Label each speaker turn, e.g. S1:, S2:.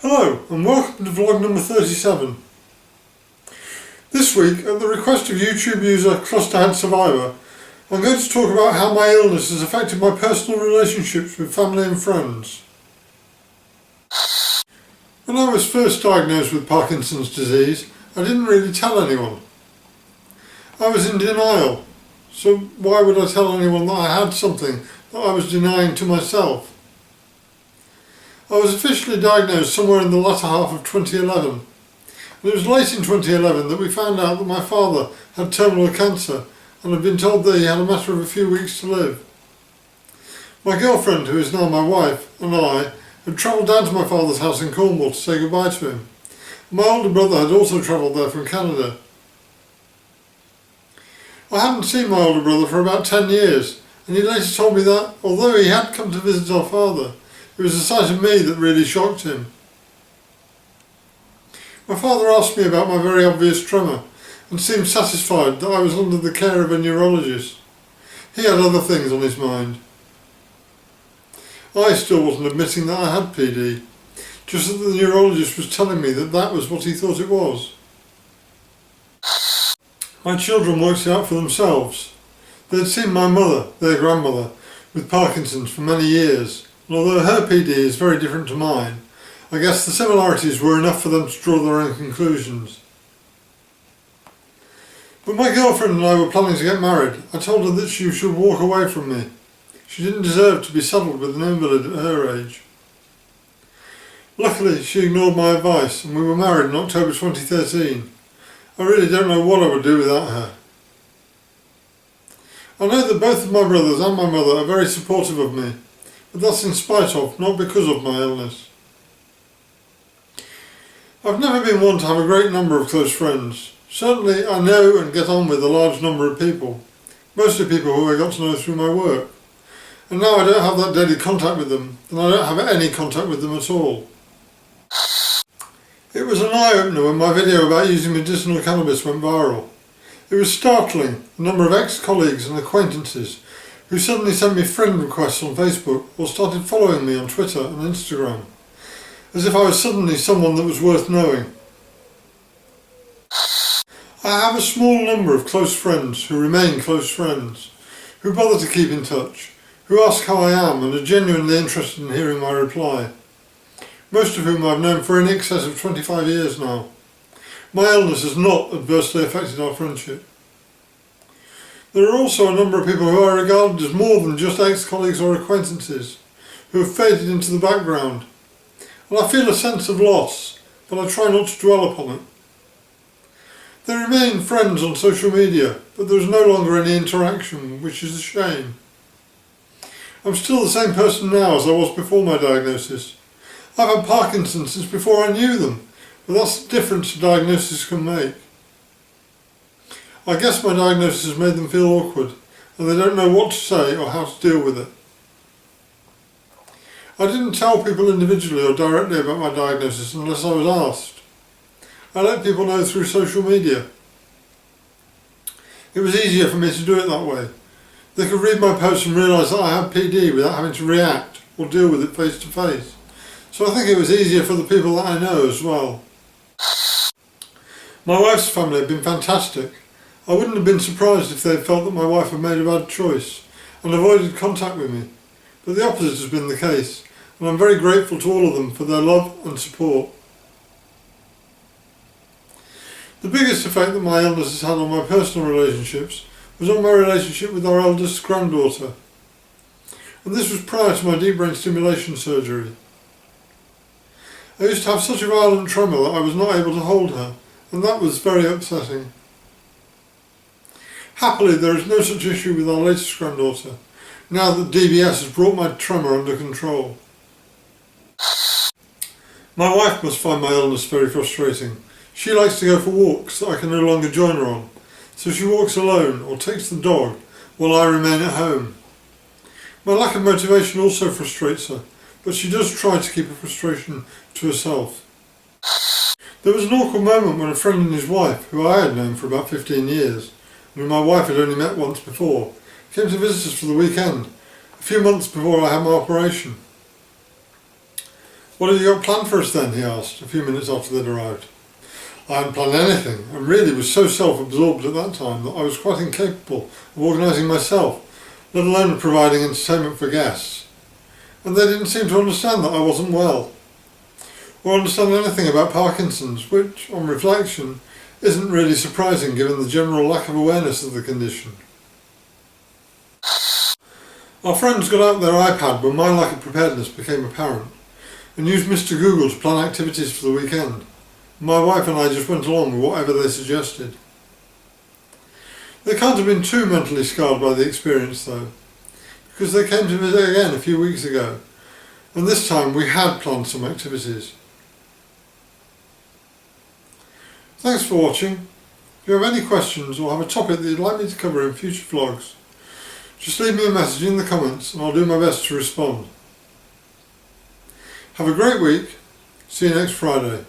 S1: Hello and welcome to vlog number 37. This week, at the request of YouTube user Clusterhead Survivor, I'm going to talk about how my illness has affected my personal relationships with family and friends. When I was first diagnosed with Parkinson's disease, I didn't really tell anyone. I was in denial, so why would I tell anyone that I had something that I was denying to myself? I was officially diagnosed somewhere in the latter half of 2011. And it was late in 2011 that we found out that my father had terminal cancer and had been told that he had a matter of a few weeks to live. My girlfriend, who is now my wife, and I had travelled down to my father's house in Cornwall to say goodbye to him. My older brother had also travelled there from Canada. I hadn't seen my older brother for about 10 years, and he later told me that, although he had come to visit our father, it was the sight of me that really shocked him. My father asked me about my very obvious tremor and seemed satisfied that I was under the care of a neurologist. He had other things on his mind. I still wasn't admitting that I had PD, just that the neurologist was telling me that that was what he thought it was. My children worked it out for themselves. They had seen my mother, their grandmother, with Parkinson's for many years. And although her PD is very different to mine, I guess the similarities were enough for them to draw their own conclusions. When my girlfriend and I were planning to get married, I told her that she should walk away from me. She didn't deserve to be saddled with an invalid at her age. Luckily, she ignored my advice and we were married in October 2013. I really don't know what I would do without her. I know that both of my brothers and my mother are very supportive of me, but that's in spite of, not because of my illness. I've never been one to have a great number of close friends. Certainly I know and get on with a large number of people, mostly people who I got to know through my work. And now I don't have that daily contact with them, and I don't have any contact with them at all. It was an eye-opener when my video about using medicinal cannabis went viral. It was startling, the number of ex-colleagues and acquaintances who suddenly sent me friend requests on Facebook or started following me on Twitter and Instagram, as if I was suddenly someone that was worth knowing. I have a small number of close friends who remain close friends, who bother to keep in touch, who ask how I am and are genuinely interested in hearing my reply, most of whom I've known for in excess of 25 years now. My illness has not adversely affected our friendship. There are also a number of people who I regard as more than just ex-colleagues or acquaintances, who have faded into the background, and I feel a sense of loss, but I try not to dwell upon it. They remain friends on social media, but there is no longer any interaction, which is a shame. I'm still the same person now as I was before my diagnosis. I've had Parkinson since before I knew them, but that's the difference a diagnosis can make. I guess my diagnosis has made them feel awkward, and they don't know what to say or how to deal with it. I didn't tell people individually or directly about my diagnosis unless I was asked. I let people know through social media. It was easier for me to do it that way. They could read my posts and realise that I had PD without having to react or deal with it face to face. So I think it was easier for the people that I know as well. My wife's family have been fantastic. I wouldn't have been surprised if they had felt that my wife had made a bad choice and avoided contact with me, but the opposite has been the case, and I'm very grateful to all of them for their love and support. The biggest effect that my illness has had on my personal relationships was on my relationship with our eldest granddaughter, and this was prior to my deep brain stimulation surgery. I used to have such a violent tremor that I was not able to hold her, and that was very upsetting. Happily, there is no such issue with our latest granddaughter, now that DBS has brought my tremor under control. My wife must find my illness very frustrating. She likes to go for walks that I can no longer join her on, so she walks alone or takes the dog while I remain at home. My lack of motivation also frustrates her, but she does try to keep her frustration to herself. There was an awkward moment when a friend and his wife, who I had known for about 15 years, and who my wife had only met once before, came to visit us for the weekend, a few months before I had my operation. "What have you got planned for us then?" he asked, a few minutes after they'd arrived. I hadn't planned anything, and really was so self-absorbed at that time that I was quite incapable of organising myself, let alone providing entertainment for guests. And they didn't seem to understand that I wasn't well, or understand anything about Parkinson's, which, on reflection, isn't really surprising given the general lack of awareness of the condition. Our friends got out their iPad when my lack of preparedness became apparent, and used Mr. Google to plan activities for the weekend. My wife and I just went along with whatever they suggested. They can't have been too mentally scarred by the experience though, because they came to visit again a few weeks ago, and this time we had planned some activities. Thanks for watching. If you have any questions or have a topic that you'd like me to cover in future vlogs, just leave me a message in the comments and I'll do my best to respond. Have a great week. See you next Friday.